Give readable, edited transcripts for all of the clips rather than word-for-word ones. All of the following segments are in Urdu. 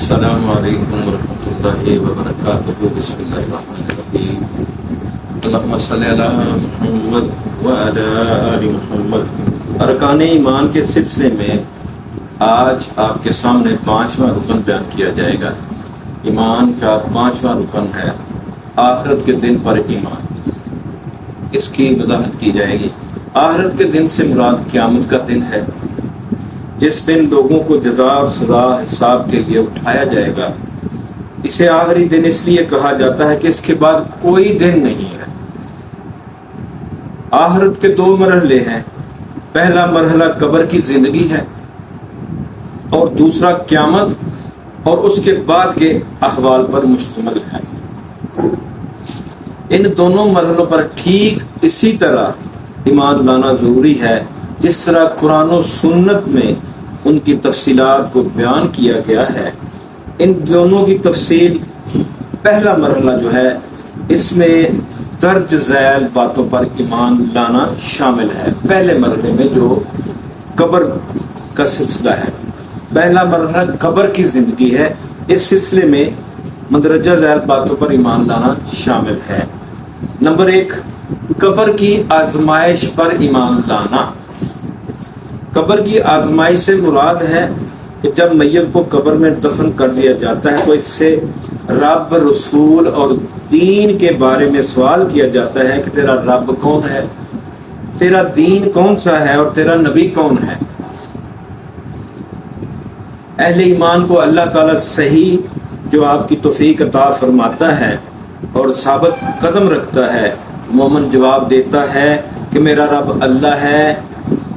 السلام علیکم ورحمۃ اللہ وبرکاتہ۔ بسم اللہ الرحمن الرحیم۔ اللہم صلی علی محمد وعلی آل محمد۔ ارکان ایمان کے سلسلے میں آج آپ کے سامنے 5واں رکن بیان کیا جائے گا۔ ایمان کا 5واں رکن ہے آخرت کے دن پر ایمان۔ اس کی وضاحت کی جائے گی۔ آخرت کے دن سے مراد قیامت کا دن ہے، جس دن لوگوں کو جزا اور سزا حساب کے لیے اٹھایا جائے گا۔ اسے آخری دن اس لیے کہا جاتا ہے کہ اس کے بعد کوئی دن نہیں ہے۔ آخرت کے 2 مرحلے ہیں۔ پہلا مرحلہ قبر کی زندگی ہے اور دوسرا قیامت اور اس کے بعد کے احوال پر مشتمل ہے۔ ان دونوں مرحلوں پر ٹھیک اسی طرح ایمان لانا ضروری ہے جس طرح قرآن و سنت میں ان کی تفصیلات کو بیان کیا گیا ہے۔ ان دونوں کی تفصیل، پہلا مرحلہ جو ہے اس میں درج ذیل باتوں پر ایمان لانا شامل ہے۔ پہلے مرحلے میں جو قبر کا سلسلہ ہے، پہلا مرحلہ قبر کی زندگی ہے، اس سلسلے میں مندرجہ ذیل باتوں پر ایمان لانا شامل ہے۔ نمبر 1، قبر کی آزمائش پر ایمان لانا۔ قبر کی آزمائش سے مراد ہے کہ جب میت کو قبر میں دفن کر دیا جاتا ہے تو اس سے رب، رسول اور دین کے بارے میں سوال کیا جاتا ہے کہ تیرا رب کون ہے، تیرا دین کون سا ہے اور تیرا نبی کون ہے۔ اہل ایمان کو اللہ تعالیٰ صحیح جو آپ کی توفیق عطا فرماتا ہے اور ثابت قدم رکھتا ہے، مومن جواب دیتا ہے کہ میرا رب اللہ ہے،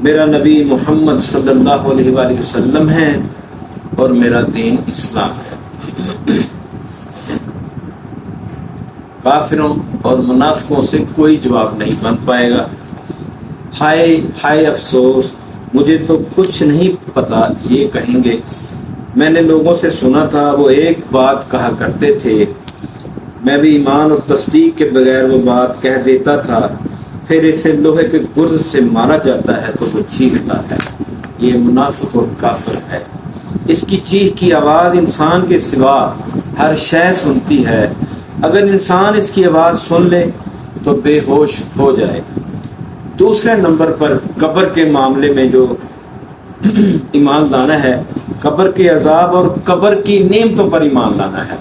میرا نبی محمد صلی اللہ علیہ وآلہ وسلم ہے اور میرا دین اسلام ہے۔ کافروں اور منافقوں سے کوئی جواب نہیں بن پائے گا۔ ہائے ہائے افسوس، مجھے تو کچھ نہیں پتا، یہ کہیں گے۔ میں نے لوگوں سے سنا تھا وہ ایک بات کہا کرتے تھے، میں بھی ایمان اور تصدیق کے بغیر وہ بات کہہ دیتا تھا، پھر اسے لوہے کے گرز سے مارا جاتا ہے تو وہ چیختا ہے۔ یہ منافق اور کافر ہے۔ اس کی چیخ کی آواز انسان کے سوا ہر شے سنتی ہے۔ اگر انسان اس کی آواز سن لے تو بے ہوش ہو جائے۔ دوسرے نمبر پر قبر کے معاملے میں جو ایمان لانا ہے، قبر کے عذاب اور قبر کی نعمتوں پر ایمان لانا ہے۔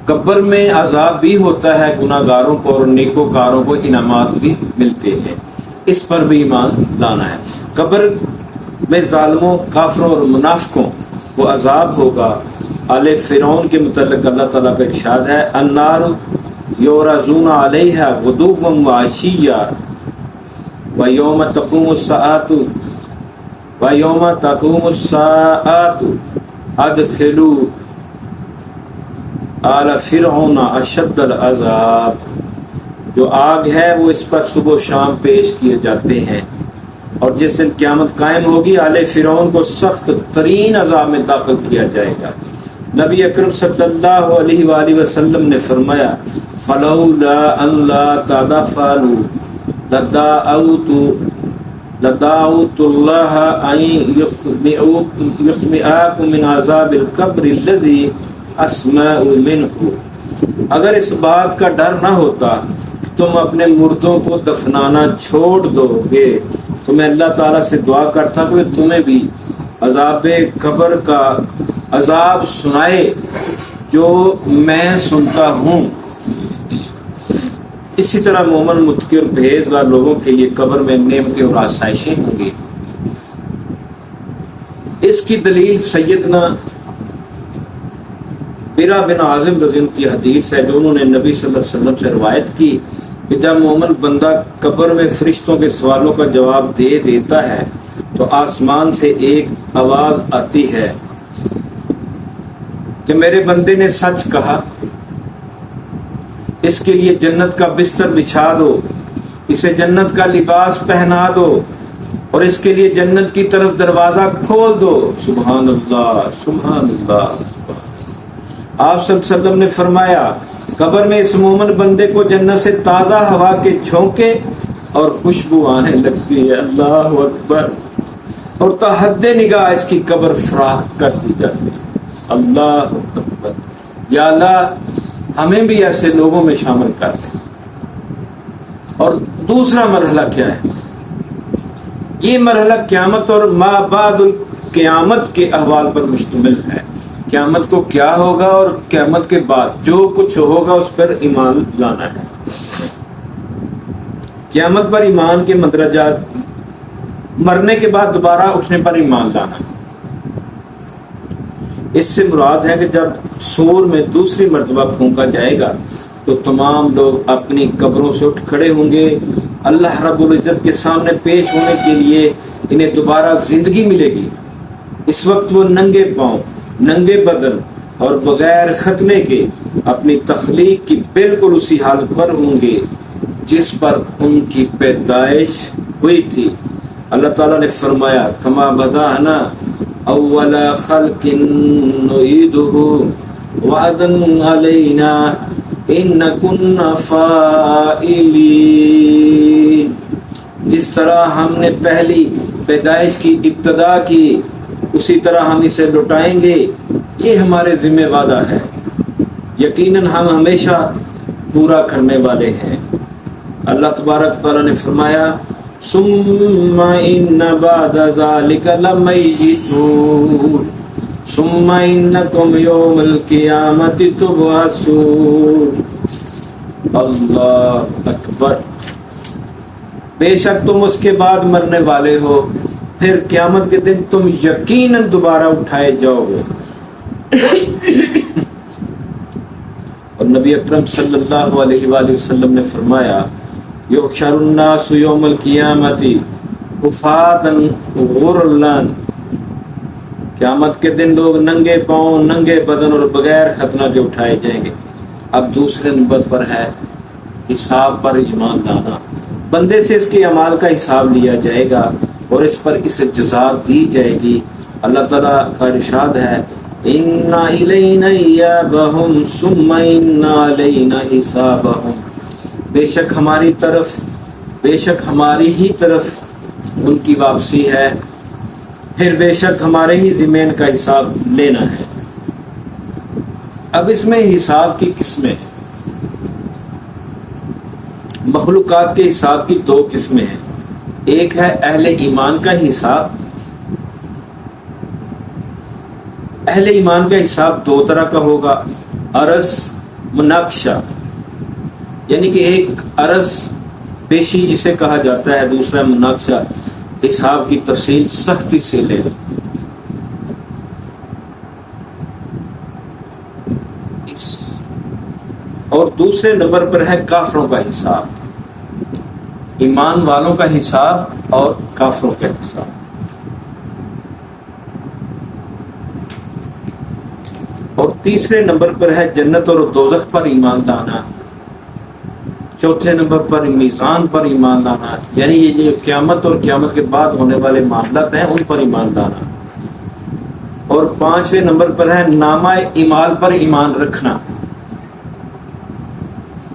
قبر میں عذاب بھی ہوتا ہے، گناہ گاروں کو اور نیکوکاروں کو انعامات بھی ملتے ہیں، اس پر بھی ایمان لانا ہے۔ قبر میں ظالموں، کافروں اور منافقوں کو عذاب ہوگا۔ آل فرعون کے متعلق اللہ تعالیٰ کا ارشاد ہے، النار یعرضون علیہا غدوا وعشیا ویوم تقوم الساعۃ ادخلوا آل فرعون اشد العذاب۔ جو آگ ہے وہ اس پر صبح و شام پیش کیے جاتے ہیں، اور جس دن قیامت قائم ہوگی آل فرعون کو سخت ترین عذاب میں داخل کیا جائے گا۔ نبی اکرم صلی اللہ علیہ وآلہ وسلم نے فرمایا، فلولا ان لا تغفلوا لدعوت اللہ ان یسمعکم من عذاب القبر الذی اسمع منہ۔ اگر اس بات کا ڈر نہ ہوتا کہ تم اپنے مردوں کو دفنانا چھوڑ دو گے تو میں اللہ تعالیٰ سے دعا کرتا کہ تمہیں بھی عذاب قبر کا عذاب سنائے جو میں سنتا ہوں۔ اسی طرح مومن، متقی اور پرہیزگار لوگوں کے لیے قبر میں نعمتیں اور آسائشیں ہوں گی۔ اس کی دلیل سیدنا برا بن عازب رضی اللہ کی حدیث ہے، جو انہوں نے نبی صلی اللہ علیہ وسلم سے روایت کی کہ جب مومن بندہ قبر میں فرشتوں کے سوالوں کا جواب دے دیتا ہے تو آسمان سے ایک آواز آتی ہے کہ میرے بندے نے سچ کہا، اس کے لیے جنت کا بستر بچھا دو، اسے جنت کا لباس پہنا دو اور اس کے لیے جنت کی طرف دروازہ کھول دو۔ سبحان اللہ، سبحان اللہ۔ آپ صلی اللہ علیہ وسلم نے فرمایا، قبر میں اس مومن بندے کو جنت سے تازہ ہوا کے جھونکے اور خوشبو آنے لگتی ہے۔ اللہ اکبر۔ اور تحد نگاہ اس کی قبر فراخ کر دی جاتی ہے۔ اللہ اکبر، یا اللہ ہمیں بھی ایسے لوگوں میں شامل کر دیں۔ اور دوسرا مرحلہ کیا ہے؟ یہ مرحلہ قیامت اور ما بعد القیامت کے احوال پر مشتمل ہے۔ قیامت کو کیا ہوگا اور قیامت کے بعد جو کچھ ہوگا اس پر ایمان لانا ہے۔ قیامت پر ایمان کے مدرجات، مرنے کے بعد دوبارہ اٹھنے پر ایمان لانا۔ اس سے مراد ہے کہ جب سور میں دوسری مرتبہ پھونکا جائے گا تو تمام لوگ اپنی قبروں سے اٹھ کھڑے ہوں گے، اللہ رب العزت کے سامنے پیش ہونے کے لیے انہیں دوبارہ زندگی ملے گی۔ اس وقت وہ ننگے پاؤں، ننگے بدن اور بغیر ختنے کے اپنی تخلیق کی بالکل اسی حالت پر ہوں گے جس پر ان کی پیدائش ہوئی تھی۔ اللہ تعالیٰ نے فرمایا کما بدأنا اول خلق نعیدہ وعدا علینا ان کنا فاعلین، جس طرح ہم نے پہلی پیدائش کی ابتدا کی اسی طرح ہم اسے لوٹائیں گے، یہ ہمارے ذمہ وعدہ ہے، یقیناً ہم ہمیشہ پورا کرنے والے ہیں۔ اللہ تبارک تعالیٰ نے فرمایا ثم ان بعد ذلك لمیتون ثم انکم یوم القیامت تبعثون۔ اللہ اکبر، بے شک تم اس کے بعد مرنے والے ہو، پھر قیامت کے دن تم یقیناً دوبارہ اٹھائے جاؤ گے۔ اور نبی اکرم صلی اللہ علیہ وآلہ وسلم نے فرمایا یحشر الناس یوم القیامت حفاۃ غرلا، قیامت کے دن لوگ ننگے پاؤں، ننگے بدن اور بغیر ختنہ کے اٹھائے جائیں گے۔ اب دوسرے نمبر پر ہے حساب پر ایمان لانا۔ بندے سے اس کے اعمال کا حساب لیا جائے گا اور اس پر اسے جزا دی جائے گی۔ اللہ تعالیٰ کا ارشاد ہے اِنَّ إِلَيْنَا إِيَابَهُمْ ثُمَّ إِنَّ عَلَيْنَا حِسَابَهُمْ، بے شک ہماری طرف، بے شک ہماری ہی طرف ان کی واپسی ہے، پھر بے شک ہمارے ہی ذمہ کا حساب لینا ہے۔ اب اس میں حساب کی قسمیں ہیں۔ مخلوقات کے حساب کی دو قسمیں ہیں، ایک ہے اہل ایمان کا حساب۔ اہل ایمان کا حساب دو طرح کا ہوگا، عرض مناقشہ، یعنی کہ ایک عرض پیشی جسے کہا جاتا ہے، دوسرا مناقشہ حساب کی تفصیل سختی سے لینا۔ اور دوسرے نمبر پر ہے کافروں کا حساب، ایمان والوں کا حساب اور کافروں کا حساب۔ اور تیسرے نمبر پر ہے جنت اور دوزخ پر ایمان لانا۔ چوتھے نمبر پر میزان پر ایمان لانا، یعنی یہ جو قیامت اور قیامت کے بعد ہونے والے معاملات ہیں ان پر ایمان لانا۔ اور پانچویں نمبر پر ہے نامہ اعمال پر ایمان رکھنا۔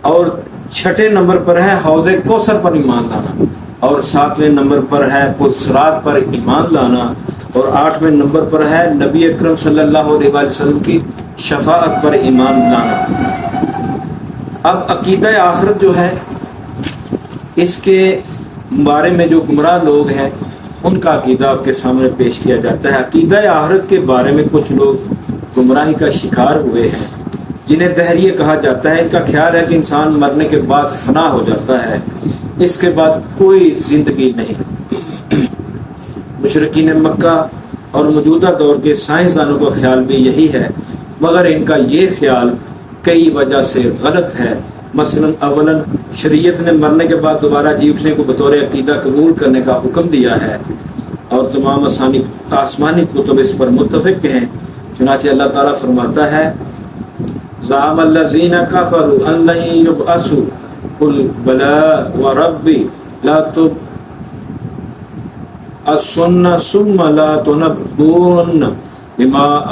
اور چھٹے نمبر پر ہے حوض کوثر پر ایمان لانا۔ اور ساتویں نمبر پر ہے پرصراط پر ایمان لانا۔ اور آٹھویں نمبر پر ہے نبی اکرم صلی اللہ علیہ وسلم کی شفاعت پر ایمان لانا۔ اب عقیدہ آخرت جو ہے، اس کے بارے میں جو گمراہ لوگ ہیں ان کا عقیدہ آپ کے سامنے پیش کیا جاتا ہے۔ عقیدہ آخرت کے بارے میں کچھ لوگ گمراہی کا شکار ہوئے ہیں جنہیں دہریہ کہا جاتا ہے۔ ان کا خیال ہے کہ انسان مرنے کے بعد فنا ہو جاتا ہے، اس کے بعد کوئی زندگی نہیں۔ مشرکین مکہ اور موجودہ دور کے سائنسدانوں کا خیال بھی یہی ہے، مگر ان کا یہ خیال کئی وجہ سے غلط ہے۔ مثلا اولاً شریعت نے مرنے کے بعد دوبارہ جی اٹھنے کو بطور عقیدہ قبول کرنے کا حکم دیا ہے اور تمام آسمانی کتب اس پر متفق ہیں۔ چنانچہ اللہ تعالیٰ فرماتا ہے زعم الذین کفروا ان لن یبعثوا قل بلی وربی لا تبعثن ثم لا تنبؤن بما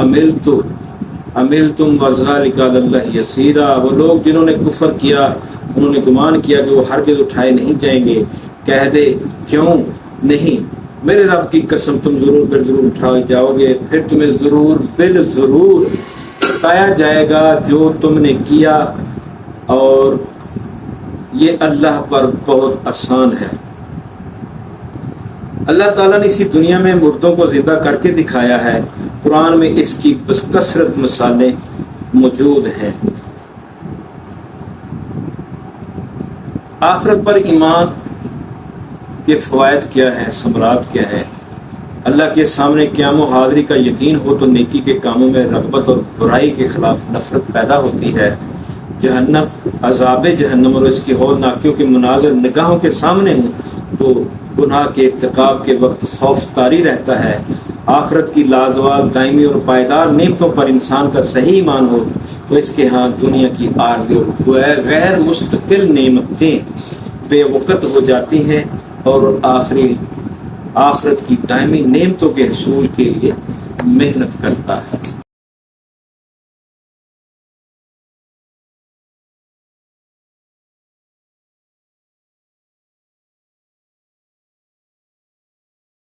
عملتم وذلک علی اللہ یسیرا۔ وہ لوگ جنہوں نے کفر کیا انہوں نے گمان کیا کہ وہ ہرگز اٹھائے نہیں جائیں گے، کہہ دے کیوں نہیں، میرے رب کی قسم تم ضرور بل ضرور اٹھائے جاؤ گے، پھر تمہیں ضرور بل ضرور بتایا جائے گا جو تم نے کیا، اور یہ اللہ پر بہت آسان ہے۔ اللہ تعالیٰ نے اسی دنیا میں مردوں کو زندہ کر کے دکھایا ہے، قرآن میں اس کی بکثرت مثالیں موجود ہیں۔ آخرت پر ایمان کے فوائد کیا ہیں، ثمرات کیا ہے؟ اللہ کے سامنے قیام و حاضری کا یقین ہو تو نیکی کے کاموں میں رغبت اور برائی کے خلاف نفرت پیدا ہوتی ہے۔ جہنم، عذاب جہنم اور اس کی ہولناکیوں کے مناظر نگاہوں کے سامنے ہوں تو گناہ کے ارتکاب کے وقت خوف طاری رہتا ہے۔ آخرت کی لازوال، دائمی اور پائیدار نعمتوں پر انسان کا صحیح ایمان ہو تو اس کے ہاں دنیا کی عارضی اور غیر مستقل نعمتیں بے وقت ہو جاتی ہیں، اور آخرت کی دائمی نعمتوں کے حصول کے لیے محنت کرتا ہے۔